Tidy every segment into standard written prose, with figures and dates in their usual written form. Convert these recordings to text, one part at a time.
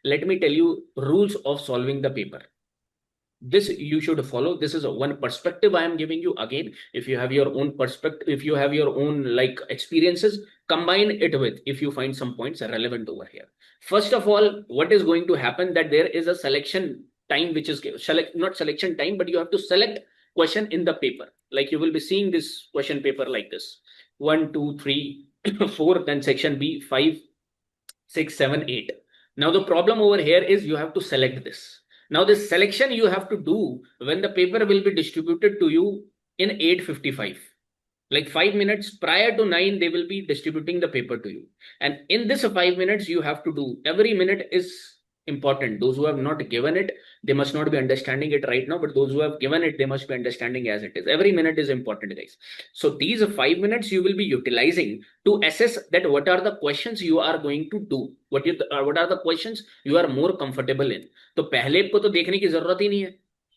let me tell you rules of solving the paper. This you should follow. This is one perspective I am giving you. Again, if you have your own perspective, if you have your own like experiences, combine it with, if you find some points relevant over here. First of all, what is going to happen, that there is a selection time which is not selection time, but you have to select question in the paper. Like you will be seeing this question paper like this: 1 2 3 4, then section B 5 6 7 8. Now the problem over here is you have to select this. Now this selection you have to do when the paper will be distributed to you in 8:55. Like 5 minutes prior to 9, they will be distributing the paper to you. And in this 5 minutes, you have to do, every minute is important. Those who have not given it, they must not be understanding it right now, but those who have given it, they must be understanding as it is. Every minute is important, guys. So these 5 minutes you will be utilizing to assess that what are the questions you are going to do. What are the questions you are more comfortable in. तो पहले को तो देखने की जरूरत ही नहीं है.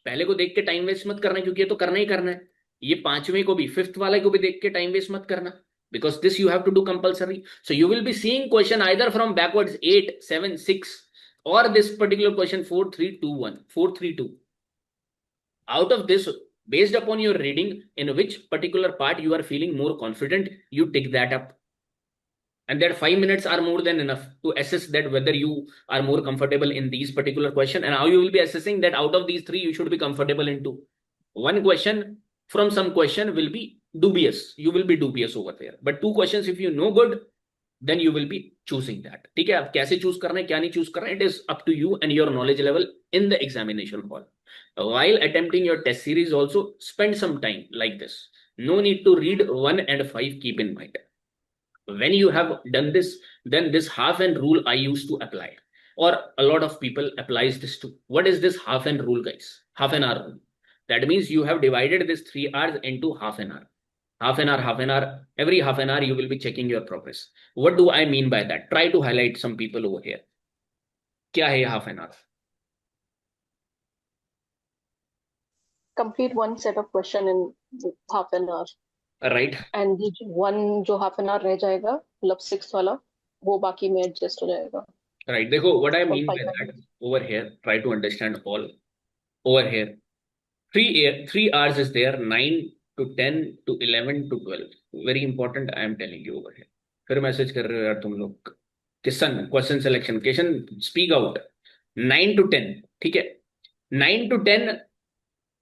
पहले को देख के टाइम वेस्ट मत करना, क्योंकि ये तो करना ही करना है. ये पांचवें को भी, फिफ्थ वाले को भी देख के टाइम वेस्ट मत करना, because this you have to do compulsory. So you will be seeing question either from backwards 8 7 6 or this particular question 4 3 2 1 4 3 2. Out of this, based upon your reading, in which particular part you are feeling more confident, you take that up. And that 5 minutes are more than enough to assess that whether you are more comfortable in these particular question, and how you will be assessing that out of these three you should be comfortable in two. One question from some question will be dubious. You will be dubious over there. But two questions, if you know good, then you will be choosing that. ठीक है, अब कैसे choose करना है, क्या नहीं choose करना है, it is up to you and your knowledge level in the examination hall. While attempting your test series also, spend some time like this. No need to read 1 and 5, keep in mind. When you have done this, then this half an rule I used to apply, or a lot of people applies this too. What is this half an rule, guys? Half an hour rule. That means you have divided this 3 hours into half an hour. Half an hour, half an hour. Every half an hour you will be checking your progress. What do I mean by that? Try to highlight some people over here. क्या है half an hour? Complete one set of question in half an hour. Right. And one जो half an hour रह जाएगा, मतलब 6 वाला, वो बाकी में adjust हो जाएगा. Right. देखो, what I mean by that over here, try to understand all. Over here, 3 hours is there, 9 to 10 to 11 to 12. Very important, I am telling you over here. फिर मैसेज कर रहे हो यार तुम लोग. Kishan, question selection, Kishan speak out. 9 to 10, ठीक है, 9 to 10,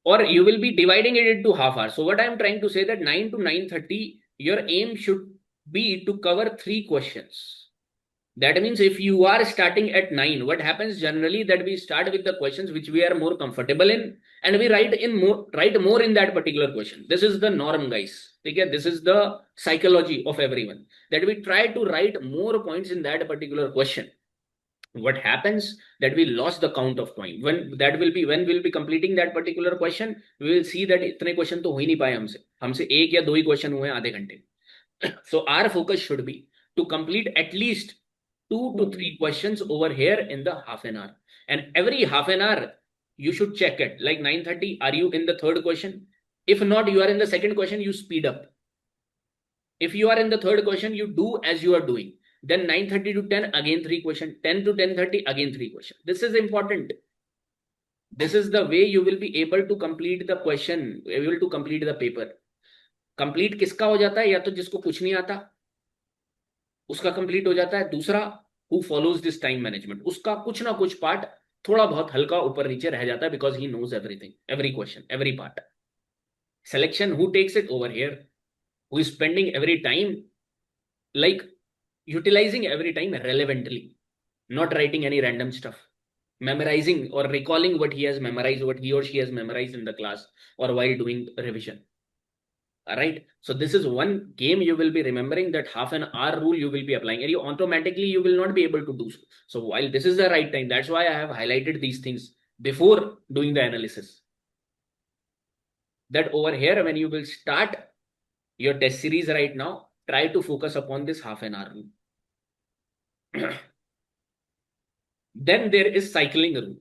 or you will be dividing it into half hour. So what I am trying to say that 9 to 9:30, your aim should be to cover 3 questions. That means if you are starting at 9, what happens generally that we start with the questions which we are more comfortable in, and we write more in that particular question. This is the norm, guys. Okay? This is the psychology of everyone, that we try to write more points in that particular question. What happens that we lost the count of point. When we'll be completing that particular question, we will see that इतने question तो हो ही नहीं पाए हमसे 1 या 2 ही question हुए आधे घंटे. So our focus should be to complete at least 2 to 3 questions over here in the half an hour. And every half an hour you should check it. Like 9:30, are you in the third question? If not, you are in the second question, you speed up. If you are in the third question, you do as you are doing. Then 9:30 to 10, again 3 questions. 10 to 10:30, again 3 questions. This is important. This is the way you will be able to complete the question, able to complete the paper. Complete किसका हो जाता है? या तो जिसको कुछ नहीं आता उसका कंप्लीट हो जाता है. दूसरा, who follows this time management, उसका कुछ ना कुछ पार्ट थोड़ा बहुत हल्का ऊपर नीचे रह जाता है, because he knows everything, every question, every part. Selection, who takes it over here? Who is spending every time, like utilizing every time relevantly, not writing any random stuff, memorizing or recalling what he has memorized, what he or she has memorized in the class or while doing revision. All right. So this is one game you will be remembering, that half an hour rule you will be applying, and you automatically you will not be able to do so. So while this is the right time, that's why I have highlighted these things before doing the analysis. That over here, when you will start your test series right now, try to focus upon this half an hour rule. Then there is cycling rule.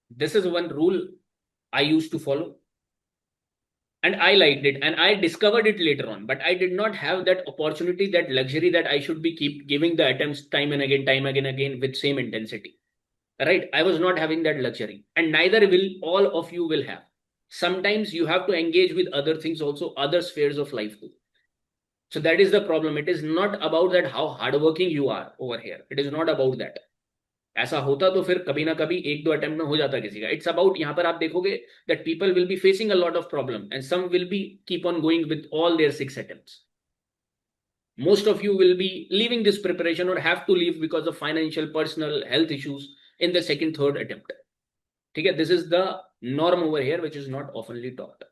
This is one rule I used to follow, and I liked it, and I discovered it later on, but I did not have that opportunity, that luxury, that I should be keep giving the attempts time and again with same intensity. right? I was not having that luxury, and neither will all of you will have. Sometimes you have to engage with other things also, other spheres of life too. So that is the problem. It is not about that how hardworking you are over here. It is not about that. ऐसा होता तो फिर कभी ना कभी एक दो attempt में हो जाता किसी का. इट्स अबाउट, यहाँ पर आप देखोगे that people will be facing a lot of problem and some will be keep on going with all their 6 attempts. Most of you will be leaving this preparation or have to leave because of financial, personal, health issues in the second, third attempt. Okay, this is the norm over here, which is not oftenly taught.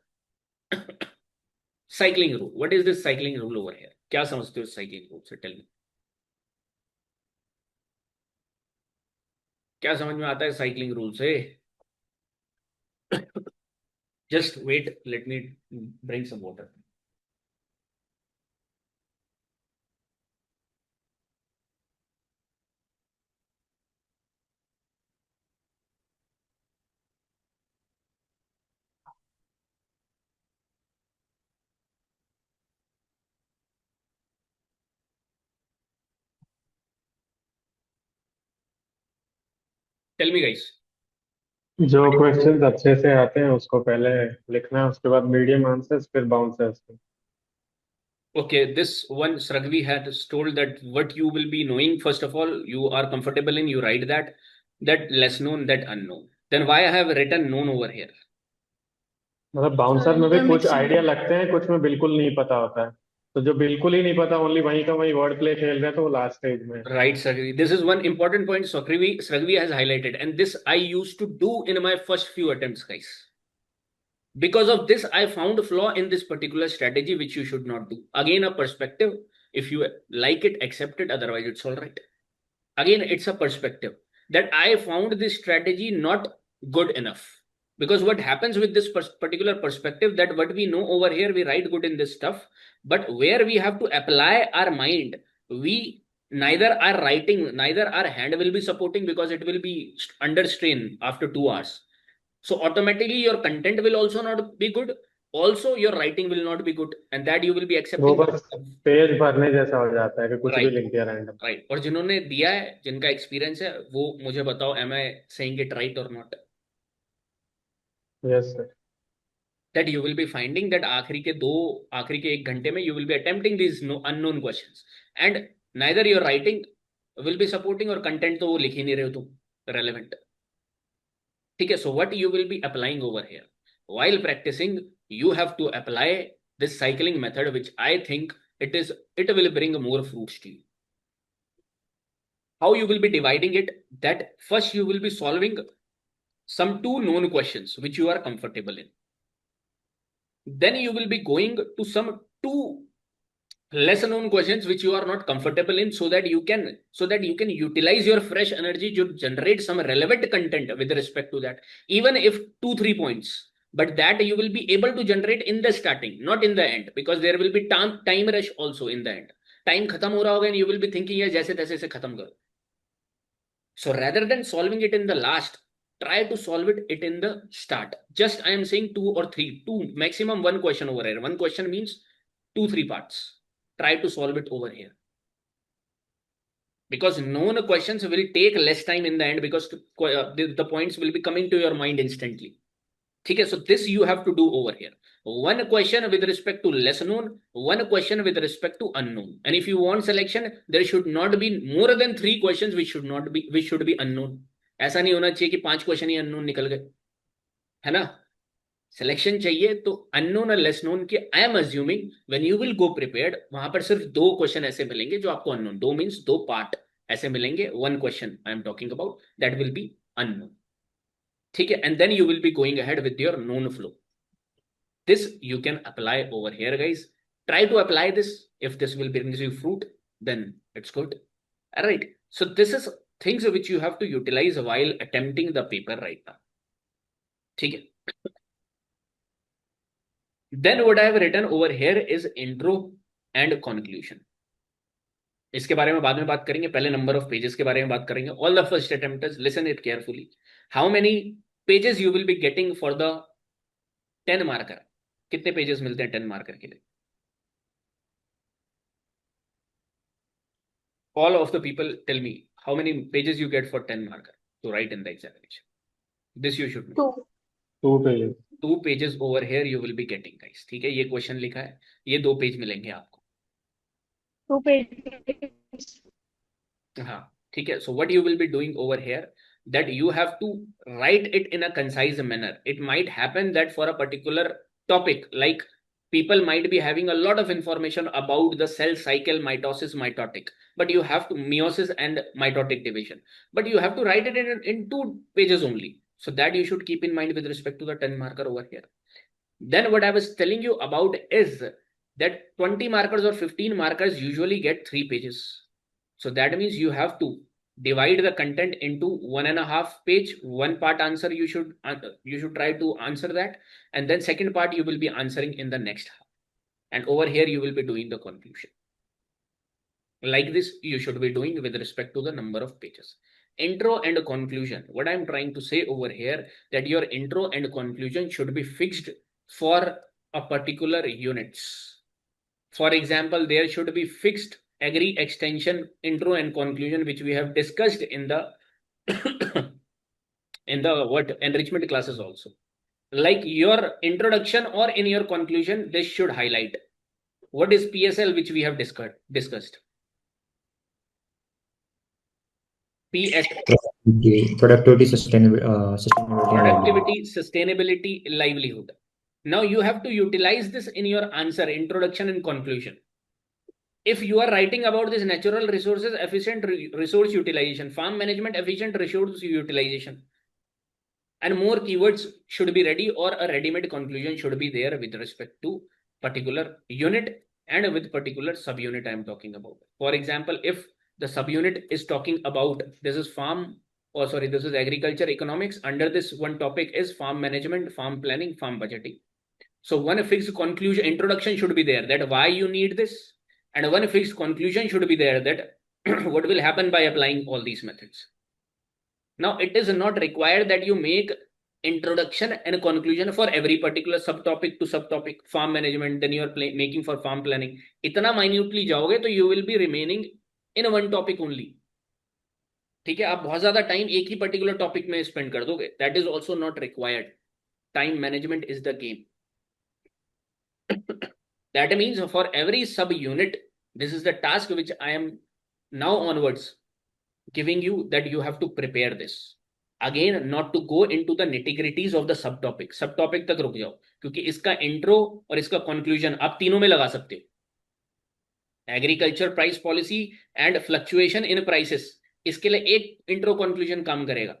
Cycling rule. What is this cycling rule over here? क्या समझते हो cycling rule से? Tell me. क्या समझ में आता है cycling rule से? Just wait. Let me bring some water. Tell me, guys. जो क्वेश्चंस अच्छे से आते हैं उसको पहले लिखना है, उसके बाद मीडियम आंसर्स, फिर bouncers. Okay, this one Sragvi has told that what you will be knowing, first of all, you are comfortable in, you write that less known, that unknown. Then why I have written known over here? मतलब bouncer में भी कुछ idea लगते हैं, कुछ में बिल्कुल नहीं पता होता है। तो जो बिल्कुल ही नहीं पता, ओनली वहीं का वहीं वर्ड प्ले खेल रहे हैं, तो वो लास्ट स्टेज में। Right, Sragvi. This is one important point Sragvi has highlighted, and this I used to do in my first few attempts, guys. Because of this, I found a flaw in this particular strategy, which you should not do. Again, a perspective. If you like it, accept it. Otherwise, it's all right. Again, it's a perspective that I found this strategy not good enough. Because what happens with this particular perspective, that what we know over here, we write good in this stuff, but where we have to apply our mind, we neither our writing, neither our hand will be supporting, because it will be under strain after 2 hours. So automatically your content will also not be good. Also your writing will not be good, and that you will be वो accepting. बस page भरने जैसा हो जाता है कि कुछ भी Right. लिख दिया रैंडम। राइट. और जिन्होंने दिया है, जिनका एक्सपीरियंस है, वो मुझे बताओ, am I saying it right or not? Yes sir. That you will be finding that आखिरी के 1 घंटे में you will be attempting this unknown questions, and neither your writing will be supporting, और कंटेंट तो वो लिख ही नहीं रहे हो तुम रेलेवेंट. ठीक है. So what you will be applying over here while practicing, you have to apply this cycling method, which I think it will bring more fruits to you. How you will be dividing it? That first you will be solving some 2 known questions which you are comfortable in. Then you will be going to some 2 less known questions which you are not comfortable in, so that you can utilize your fresh energy to generate some relevant content with respect to that, even if 2 3 points, but that you will be able to generate in the starting, not in the end, because there will be time rush also in the end. Time खत्म हो रहा होगा and you will be thinking यार जैसे तैसे से खत्म करो. So rather than solving it in the last, try to solve it in the start. Just I am saying 2 maximum 1 question over here. 1 question means 2 3 parts. Try to solve it over here. Because known questions will take less time in the end, because the points will be coming to your mind instantly. Okay, so this you have to do over here. 1 question with respect to less known, 1 question with respect to unknown. And if you want selection, there should not be more than 3 questions which should be unknown. ऐसा नहीं होना चाहिए कि 5 question ही unknown निकल गए, है ना? Selection चाहिए तो अननोन और लेस नोन के, I am assuming when you will go prepared, वहां पर सिर्फ 2 क्वेश्चन ऐसे मिलेंगे जो आपको अननोन, 2 मींस 2 पार्ट ऐसे मिलेंगे. 1 question I am talking about that will be unknown. ठीक है. And then you will be going ahead with your known flow. This you can apply over here, guys. Try to apply this. If this will bring you fruit, then it's good. All right. So this is things which you have to utilize while attempting the paper right now. ठीक है. Then what I have written over here is intro and conclusion. इसके बारे में बाद में बात करेंगे. पहले नंबर ऑफ पेजेस के बारे में बात करेंगे. All the first attempters listen it carefully. How many pages you will be getting for the 10 marker? कितने पेजेस मिलते हैं 10 मार्कर के लिए? All of the people tell me how many pages you get for 10 marker. to write in the examination. This you should know. 2 pages. 2 pages over here you will be getting, guys. ठीक है, ये question लिखा है, ये 2 page मिलेंगे आपको. 2 pages. हाँ, ठीक है. So what you will be doing over here, that you have to write it in a concise manner. It might happen that for a particular topic, like people might be having a lot of information about the cell cycle, mitosis, mitotic, but you have to meiosis and mitotic division, but you have to write it in 2 pages only. So that you should keep in mind with respect to the 10 marker over here. Then what I was telling you about is that 20 markers or 15 markers usually get 3 pages. So that means you have to divide the content into 1.5 page. One part answer you should try to answer that, and then second part you will be answering in the next half. And over here you will be doing the conclusion. Like this you should be doing with respect to the number of pages. Intro and conclusion. What I'm trying to say over here, that your intro and conclusion should be fixed for a particular units. For example, there should be fixed agri extension intro and conclusion, which we have discussed in the enrichment classes also. Like your introduction or in your conclusion, this should highlight what is PSL, which we have discussed. Productivity, sustainability, livelihood. Now you have to utilize this in your answer, introduction and conclusion. If you are writing about this natural resources, efficient resource utilization, farm management, efficient resource utilization, and more keywords should be ready, or a ready-made conclusion should be there with respect to particular unit and with particular subunit I am talking about. For example, if the subunit is talking about, this is this is agriculture economics, under this one topic is farm management, farm planning, farm budgeting. So one fixed conclusion, introduction should be there, that why you need this, and one fixed conclusion should be there, that what will happen by applying all these methods. Now it is not required that you make introduction and conclusion for every particular subtopic to subtopic. Farm management, then you are making for farm planning. इतना minutely जाओगे तो you will be remaining in one topic only. ठीक है, आप बहुत ज्यादा time एक ही particular topic में स्पेंड कर दोगे. That is also not required. Time management is the game. That means for every sub unit, this is the task which I am now onwards giving you, that you have to prepare this. Again, not to go into the nitty-gritties of the subtopic. Subtopic तक रुक जाओ, क्योंकि इसका intro और इसका conclusion आप तीनों में लगा सकते हो. Agriculture price policy and fluctuation in prices, इसके लिए एक इंट्रो कंक्लूजन काम करेगा.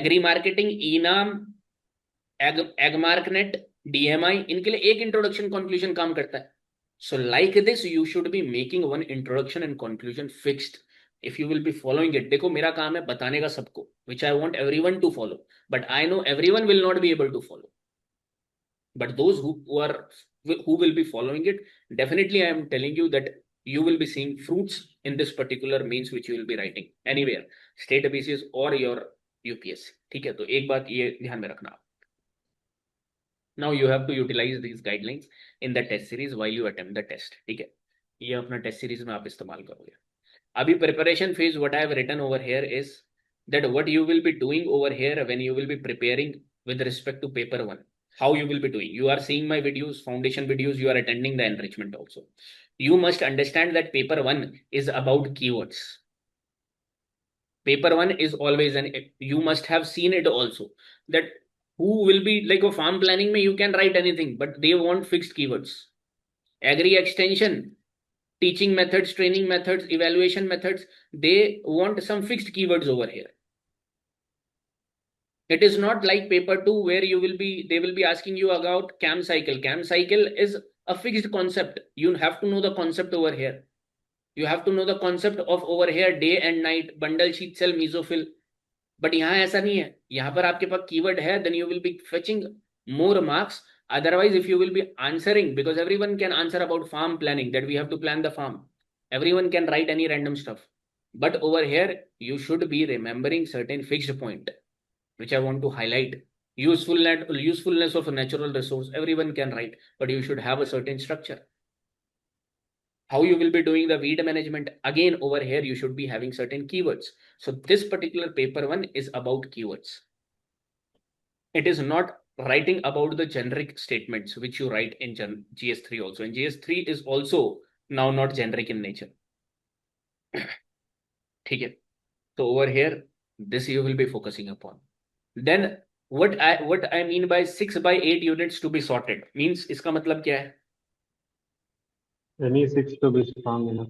एग्री मार्केटिंग, ईनाम, एगमार्कनेट, DMI, इनके लिए एक इंट्रोडक्शन कंक्लूजन काम करता है. So like this you should be making one introduction and conclusion fixed. If you will be following it, देखो मेरा काम है बताने का सबको, which I want everyone to follow, but I know everyone will not be able to follow. But those who will be following it, definitely I am telling you that you will be seeing fruits in this particular means which you will be writing anywhere, state basis or your UPSC. ठीक है, तो एक बात ये ध्यान में रखना. Now you have to utilize these guidelines in the test series while you attempt the test. ठीक है, ये अपना टेस्ट सीरीज में आप इस्तेमाल करोगे. अभी preparation phase, what I have written over here is that what you will be doing over here when you will be preparing with respect to paper 1. How you will be doing? You are seeing my videos, foundation videos, you are attending the enrichment also. You must understand that paper 1 is about keywords. Paper 1 is always you must have seen it also, that who will be like a farm planning mein you can write anything, but they want fixed keywords. Agri extension, teaching methods, training methods, evaluation methods, they want some fixed keywords over here. It is not like paper 2 where they will be asking you about cam cycle. Cam cycle is a fixed concept. You have to know the concept over here. You have to know the concept of over here, day and night, bundle, sheet cell, mesophyll. But यहाँ ऐसा नहीं है. यहाँ पर आपके पास keyword है, then you will be fetching more marks. Otherwise, if you will be answering, because everyone can answer about farm planning, that we have to plan the farm. Everyone can write any random stuff. But over here, you should be remembering certain fixed point, which I want to highlight. Usefulness of a natural resource, everyone can write, but you should have a certain structure. How you will be doing the weed management? Again, over here, you should be having certain keywords. So this particular paper one is about keywords. It is not writing about the generic statements which you write in GS3 also. And GS3 is also now not generic in nature. Okay. So over here, this you will be focusing upon. Then what I mean by 6 by 8 units to be sorted means इसका मतलब क्या है? Any six to be strong enough.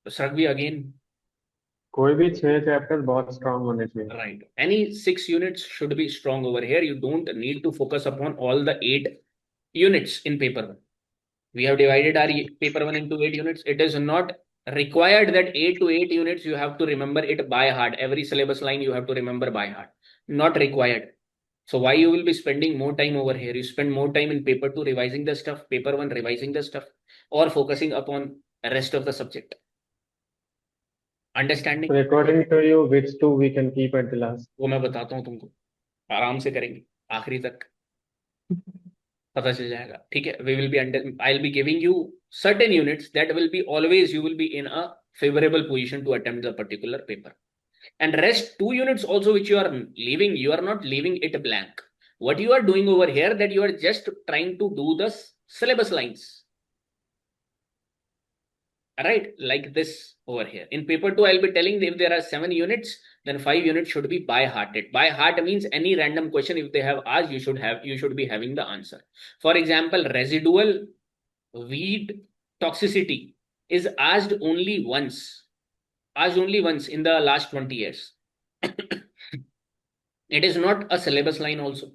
Sragvi again. कोई भी 6 chapter बहुत strong होने चाहिए. Right. Any 6 units should be strong over here. You don't need to focus upon all the 8 units in paper 1. We have divided our paper 1 into 8 units. It is not required that 8 to 8 units you have to remember it by heart. Every syllabus line you have to remember by heart. Not required. So why you will be spending more time over here? You spend more time in paper 2 revising the stuff, paper 1 revising the stuff, or focusing upon the rest of the subject. Understanding? So according to you, which two we can keep at the last? वो मैं बताता हूँ तुमको, आराम से करेंगे आखिरी तक पता चल जाएगा. ठीक है. We will be I'll be giving you certain units that will be always you will be in a favorable position to attempt the particular paper. And rest 2 units also which you are leaving, you are not leaving it blank. What you are doing over here that you are just trying to do the syllabus lines. Right, like this over here. In paper 2, I'll be telling if there are 7 units, then 5 units should be by hearted. By heart means any random question if they have asked, you should be having the answer. For example, residual weed toxicity is asked only once in the last 20 years. It is not a syllabus line also,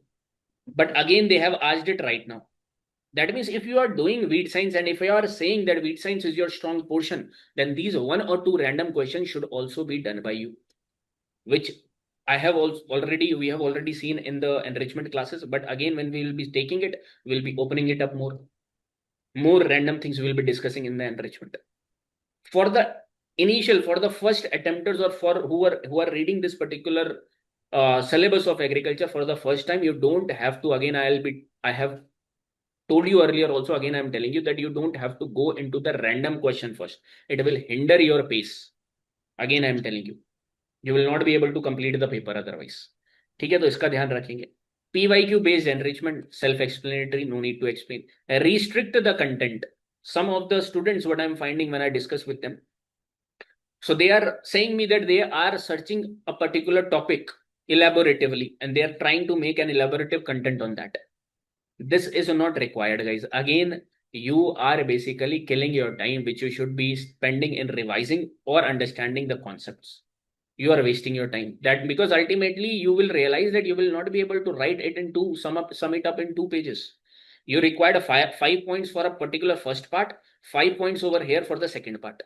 but again they have asked it right now. That means if you are doing weed science and if you are saying that weed science is your strong portion, then these 1 or 2 random questions should also be done by you, which I have we have already seen in the enrichment classes. But again, when we will be taking it, we'll be opening it up more random things we will be discussing in the enrichment. For the first attempters or for who are reading this particular syllabus of agriculture for the first time, you don't have to, again, I have told you earlier also, again I'm telling you that you don't have to go into the random question first. It will hinder your pace. Again I'm telling you will not be able to complete the paper otherwise. ठीक है, तो इसका ध्यान रखेंगे. PYQ based enrichment, self explanatory, no need to explain. Restrict the content. Some of the students, what I'm finding when I discuss with them, so they are saying me that they are searching a particular topic elaboratively and they are trying to make an elaborative content on that. This is not required, guys. Again, you are basically killing your time, which you should be spending in revising or understanding the concepts. You are wasting your time. That because ultimately you will realize that you will not be able to write it in sum it up in 2 pages. You require 5 points for a particular first part, 5 points over here for the second part.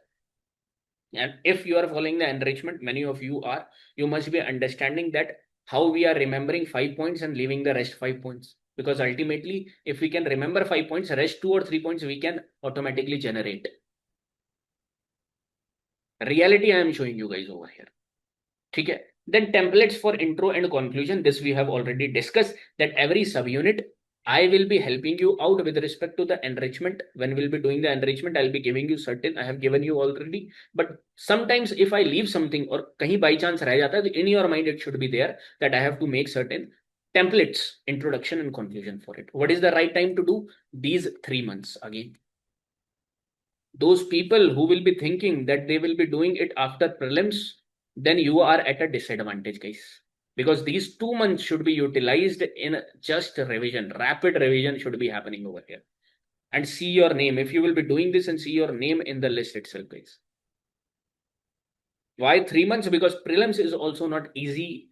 And if you are following the enrichment, many of you are, you must be understanding that how we are remembering 5 points and leaving the rest 5 points. Because ultimately, if we can remember 5 points, rest 2 or 3 points we can automatically generate. Reality I am showing you guys over here. Okay. Then templates for intro and conclusion. This we have already discussed that every subunit I will be helping you out with respect to the enrichment. When we'll be doing the enrichment, I'll be giving you certain, I have given you already. But sometimes if I leave something or kahin by chance reh jata hai, in your mind it should be there that I have to make certain templates, introduction and conclusion for it. What is the right time to do? These 3 months again. Those people who will be thinking that they will be doing it after prelims, then you are at a disadvantage, guys. Because these 2 months should be utilized in just revision. Rapid revision should be happening over here. And see your name. If you will be doing this and see your name in the list itself, guys. Why 3 months? Because prelims is also not easy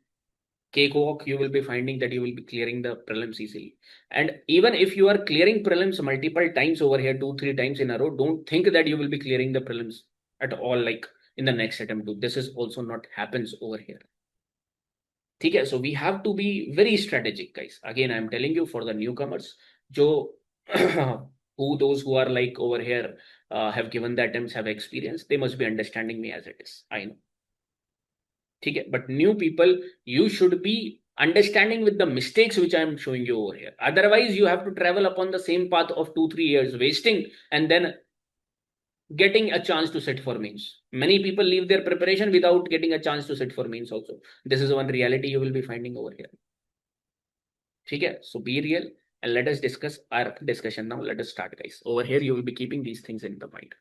cakewalk. You will be finding that you will be clearing the prelims easily. And even if you are clearing prelims multiple times over here, 2-3 times in a row, don't think that you will be clearing the prelims at all, like in the next attempt. This is also not happens over here. Okay, so we have to be very strategic, guys. Again, I'm telling you, for the newcomers, those who are like over here have given the attempts, have experience, they must be understanding me as it is. I know. Okay, but new people, you should be understanding with the mistakes which I am showing you over here. Otherwise, you have to travel upon the same path of 2-3 years, wasting, and then getting a chance to sit for mains. Many people leave their preparation without getting a chance to sit for mains also. This is one reality you will be finding over here. Okay, so be real and let us discuss our discussion now. Let us start, guys. Over here, you will be keeping these things in the mind.